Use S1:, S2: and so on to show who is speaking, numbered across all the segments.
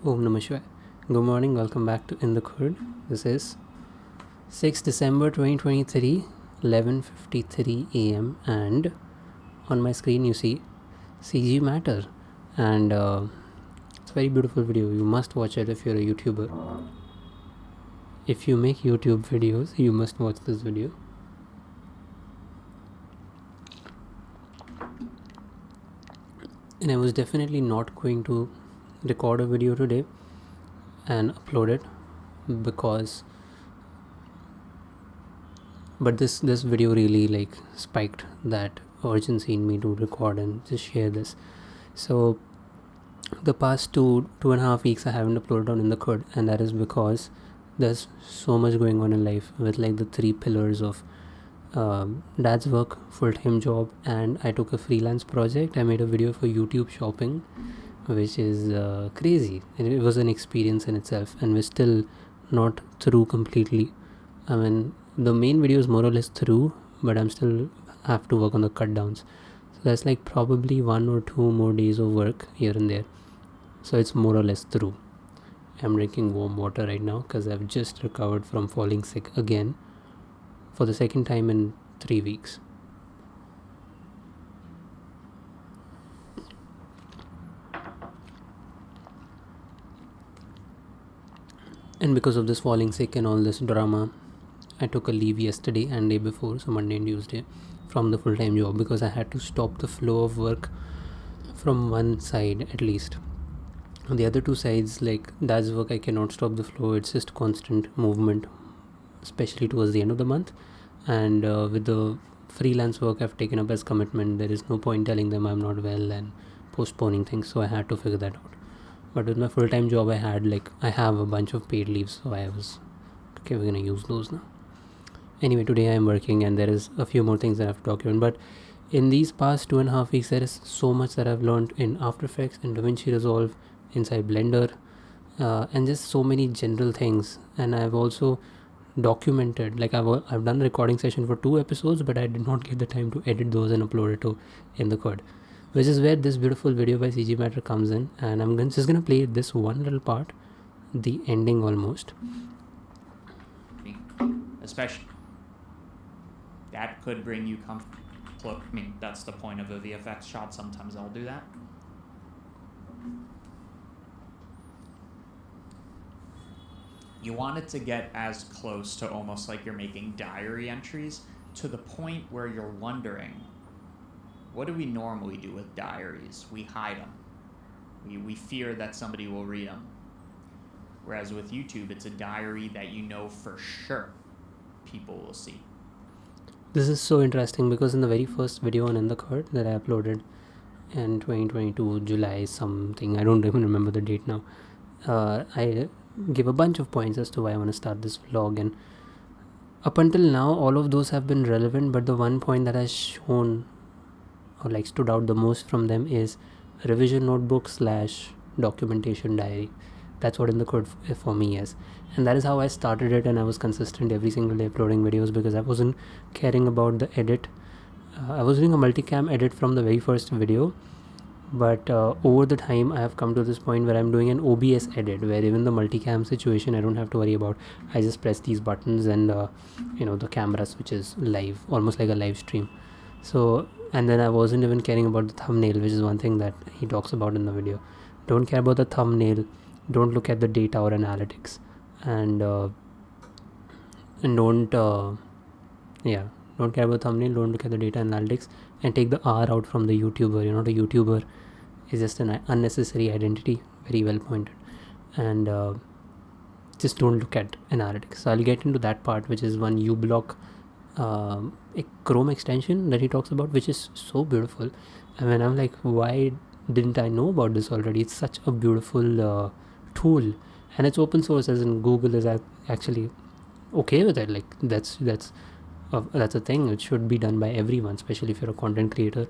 S1: Om Namah Shivaya. Good morning, welcome back to In the Khud. This is 6 December 2023, 11:53 a.m. and on my screen you see CG Matter, and it's a very beautiful video. You must watch it if you're a YouTuber. If you make YouTube videos, you must watch this video. And I was definitely not going to record a video today and upload it but this video really spiked that urgency in me to record and just share this. So the past two and a half weeks I haven't uploaded on In the Khud, and that is because there's so much going on in life with the three pillars of dad's work, full-time job, and I took a freelance project. I made a video for YouTube shopping, which is crazy. It was an experience in itself, and we're still not through completely. I mean, the main video is more or less through, but I'm still have to work on the cut downs. So that's probably 1 or 2 more days of work here and there. So it's more or less through. I'm drinking warm water right now because I've just recovered from falling sick again for the second time in 3 weeks. And because of this falling sick and all this drama, I took a leave yesterday and day before, so Monday and Tuesday, from the full-time job because I had to stop the flow of work from one side at least. On the other two sides, dad's work, I cannot stop the flow. It's just constant movement, especially towards the end of the month. And with the freelance work I've taken up as commitment, there is no point telling them I'm not well and postponing things, so I had to figure that out. But with my full-time job, I have a bunch of paid leaves, so I was okay, we're gonna use those now. Anyway, today I'm working and there is a few more things that I have to document, but in these past 2.5 weeks there is so much that I've learned in After Effects and DaVinci Resolve, inside Blender, and just so many general things. And I've also documented, I've done a recording session for 2 episodes, but I did not get the time to edit those and upload it to In the Khud, which is where this beautiful video by CG Matter comes in. And I'm just gonna play this one little part, the ending almost.
S2: Especially that could bring you comfort. I mean, that's the point of a VFX shot. Sometimes I'll do that. You want it to get as close to almost like you're making diary entries, to the point where you're wondering, what do we normally do with diaries? We hide them. We fear that somebody will read them. Whereas with YouTube, it's a diary that you know for sure people will see.
S1: This is so interesting because in the very first video on In the Khud that I uploaded in 2022, July something, I don't even remember the date now, I give a bunch of points as to why I want to start this vlog, and up until now all of those have been relevant, but the one point that has shown or stood out the most from them is revision notebook / documentation diary. That's what In the Khud for me is, and that is how I started it. And I was consistent every single day uploading videos because I wasn't caring about the edit. I was doing a multicam edit from the very first video, but over the time I have come to this point where I'm doing an OBS edit, where even the multicam situation I don't have to worry about. I just press these buttons and the camera switches live, almost like a live stream. So, and then I wasn't even caring about the thumbnail, which is one thing that he talks about in the video. Don't care about the thumbnail, don't look at the data or analytics, and don't care about thumbnail, don't look at the data analytics, and take the R out from the YouTuber. The YouTuber is just an unnecessary identity, very well pointed, and just don't look at analytics. So I'll get into that part, which is one uBlock a Chrome extension that he talks about, which is so beautiful. I mean, I'm like, why didn't I know about this already? It's such a beautiful tool, and it's open source, as in Google is actually okay with it. That's a thing. It should be done by everyone, especially if you're a content creator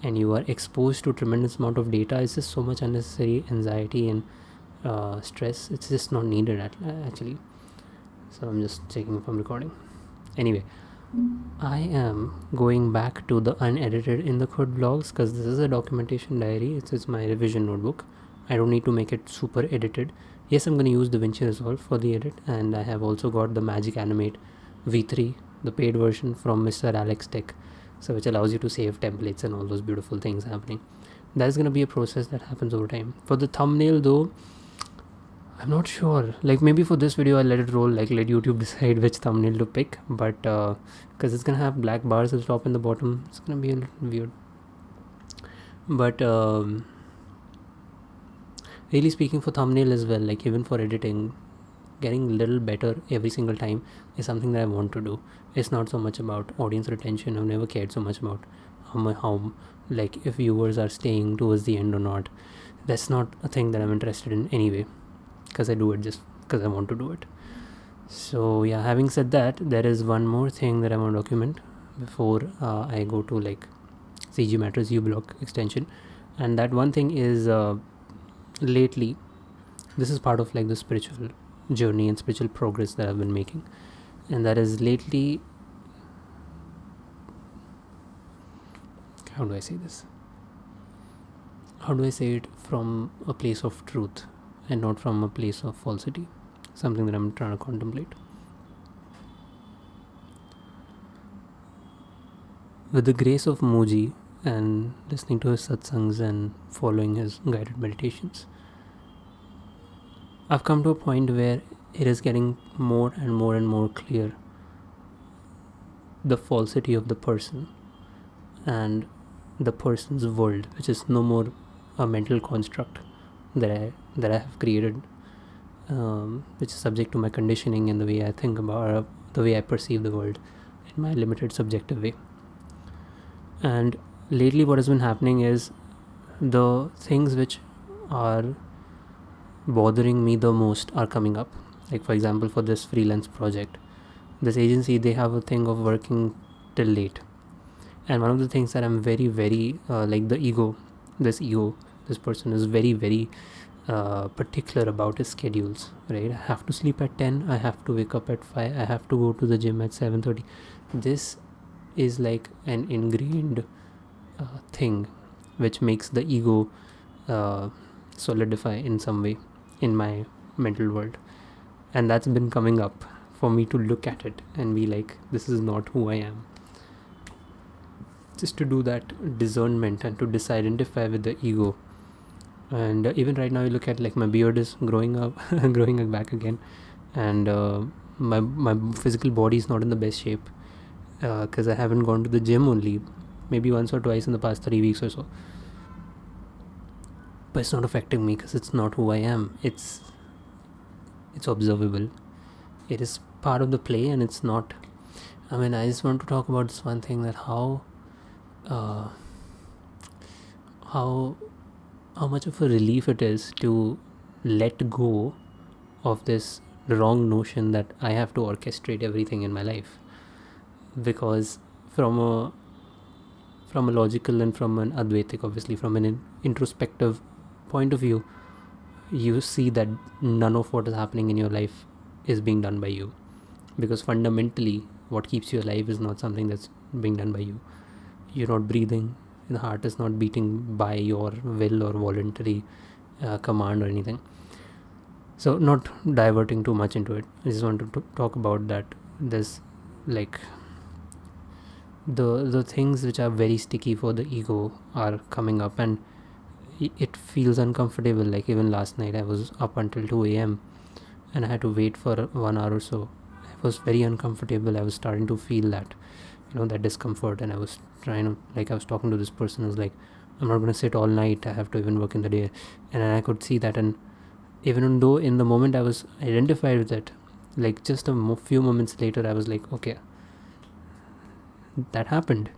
S1: and you are exposed to tremendous amount of data. It's just so much unnecessary anxiety and stress. It's just not needed actually. So I'm just checking if I'm recording. Anyway, I am going back to the unedited In the Khud vlogs because this is a documentation diary. It's my revision notebook, I don't need to make it super edited. Yes, I'm going to use DaVinci Resolve for the edit, and I have also got the Magic Animate V3, the paid version from Mr. Alex Tech, so which allows you to save templates and all those beautiful things happening. That's going to be a process that happens over time. For the thumbnail though, I'm not sure. Like maybe for this video I'll let it roll, like let YouTube decide which thumbnail to pick, but because it's gonna have black bars at the top and the bottom, it's gonna be a little weird. But really speaking, for thumbnail as well, like even for editing, getting a little better every single time is something that I want to do. It's not so much about audience retention. I've never cared so much about how like if viewers are staying towards the end or not. That's not a thing that I'm interested in anyway, because I do it just because I want to do it. So yeah, having said that, there is one more thing that I want to document before I go to like CG Matters uBlock extension, and that one thing is lately, this is part of like the spiritual journey and spiritual progress that I've been making, and that is lately, how do I say this? How do I say it from a place of truth and not from a place of falsity? Something that I'm trying to contemplate. With the grace of Muji and listening to his satsangs and following his guided meditations, I've come to a point where it is getting more and more and more clear the falsity of the person and the person's world, which is no more a mental construct that I have created, which is subject to my conditioning and the way I think about the way I perceive the world in my limited subjective way. And lately what has been happening is the things which are bothering me the most are coming up. Like for example, for this freelance project, this agency, they have a thing of working till late, and one of the things that I'm very very like the ego, this person is very very particular about his schedules, right? I have to sleep at 10, I have to wake up at 5, I have to go to the gym at 7:30. This is like an ingrained thing which makes the ego solidify in some way in my mental world, and that's been coming up for me to look at it and be like, this is not who I am. Just to do that discernment and to identify with the ego. And even right now, you look at like my beard is growing up growing back again, and my physical body is not in the best shape because I haven't gone to the gym, only maybe once or twice in the past 3 weeks or so. But it's not affecting me because it's not who I am. It's observable. It is part of the play, and it's not. I mean, I just want to talk about this one thing, that how much of a relief it is to let go of this wrong notion that I have to orchestrate everything in my life. Because from a logical and from an Advaitic, obviously from an introspective point of view, you see that none of what is happening in your life is being done by you, because fundamentally what keeps you alive is not something that's being done by you. You're not breathing, the heart is not beating by your will or voluntary command or anything. So not diverting too much into it, I just want to talk about that. There's like the things which are very sticky for the ego are coming up, and it feels uncomfortable. Like even last night I was up until 2 a.m. and I had to wait for 1 hour or so. It was very uncomfortable. I was starting to feel that, that discomfort, and I was trying to, like, I was talking to this person who's like, I'm not going to sit all night, I have to even work in the day. And I could see that, and even though in the moment I was identified with it, like just a few moments later I was like, okay, that happened,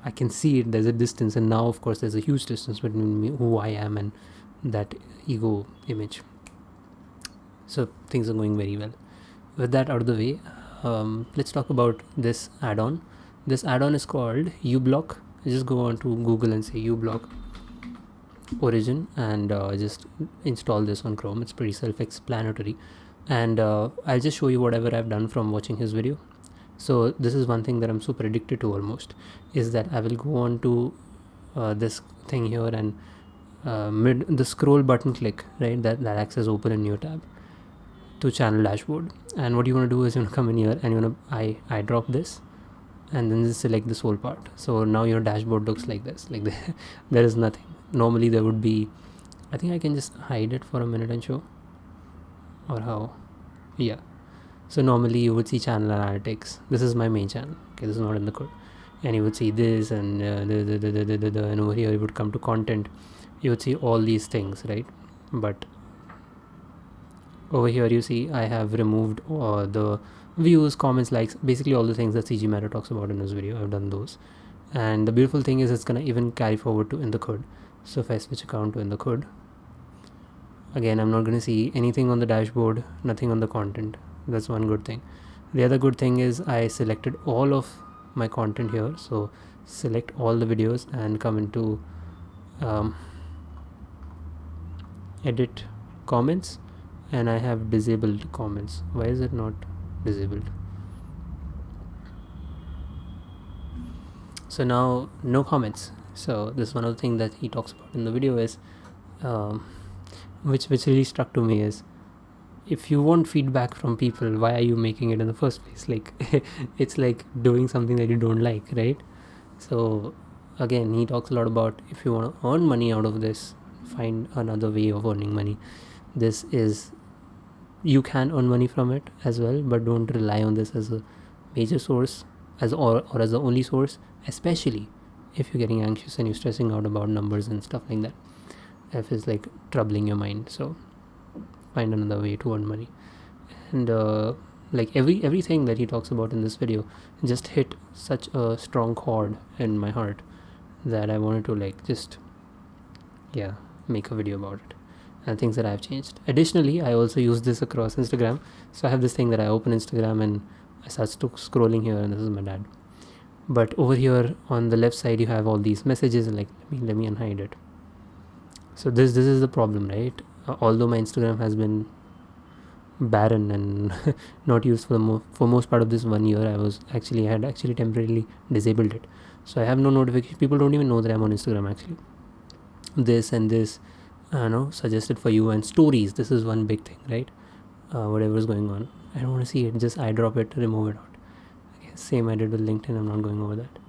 S1: I can see it, there's a distance. And now of course there's a huge distance between me, who I am, and that ego image. So things are going very well. With that out of the way, let's talk about this add-on. This add-on is called uBlock. Just go on to Google and say uBlock Origin, and just install this on Chrome. It's pretty self-explanatory, and I'll just show you whatever I've done from watching his video. So this is one thing that I'm super addicted to almost, is that I will go on to this thing here, and mid the scroll button click, right, that acts as open in your tab to channel dashboard. And what you want to do is you want to come in here and you want to I drop this and then just select this whole part. So now your dashboard looks like this, like there is nothing. Normally there would be, I think I can just hide it for a minute and show, or how, yeah. So normally you would see channel analytics. This is my main channel, okay, this is not in the code. And you would see this and and over here you would come to content, you would see all these things, right? But over here you see I have removed the views, comments, likes, basically all the things that CG Matter talks about in this video. I've done those. And the beautiful thing is it's gonna even carry forward to inthekhud. So if I switch account to inthekhud, again I'm not gonna see anything on the dashboard, nothing on the content. That's one good thing. The other good thing is I selected all of my content here. So select all the videos and come into edit comments, and I have disabled comments. Why is it not disabled? So now no comments. So this is one of the things that he talks about in the video is which really struck to me is, if you want feedback from people, why are you making it in the first place? Like it's like doing something that you don't like, right? So again, he talks a lot about, if you want to earn money out of this, find another way of earning money. This is, you can earn money from it as well, but don't rely on this as a major source, as or as the only source, especially if you're getting anxious and you're stressing out about numbers and stuff like that, if it's like troubling your mind. So find another way to earn money. And like everything that he talks about in this video just hit such a strong chord in my heart that I wanted to like just make a video about it and things that I've changed. Additionally, I also use this across Instagram. So I have this thing that I open Instagram and I start scrolling here, and this is my dad. But over here on the left side you have all these messages, and like let me unhide it. So this is the problem, right? Although my Instagram has been barren and not used for most part of this 1 year, I had actually temporarily disabled it. So I have no notification. People don't even know that I'm on Instagram actually. This and this, suggested for you, and stories. This is one big thing, right? Whatever is going on, I don't want to see it. Just I drop it, remove it out. Okay, same I did with LinkedIn. I'm not going over that.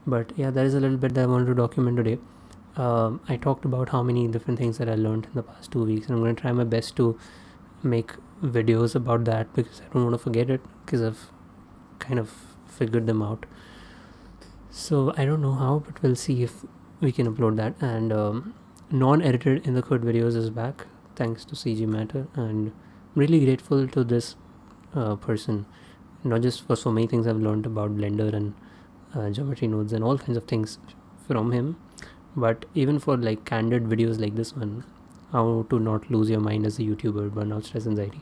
S1: But yeah, that is a little bit that I wanted to document today. I talked about how many different things that I learned in the past 2 weeks, and I'm going to try my best to make videos about that because I don't want to forget it, because I've kind of figured them out. So I don't know how, but we'll see if we can upload that. And non-edited inthekhud videos is back thanks to CG Matter, and I'm really grateful to this person, not just for so many things I've learned about Blender and geometry nodes and all kinds of things from him, but even for like candid videos like this one, how to not lose your mind as a YouTuber, burnout, stress, anxiety.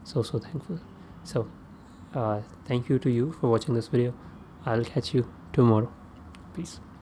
S1: So thankful. So thank you to you for watching this video. I'll catch you tomorrow. Peace.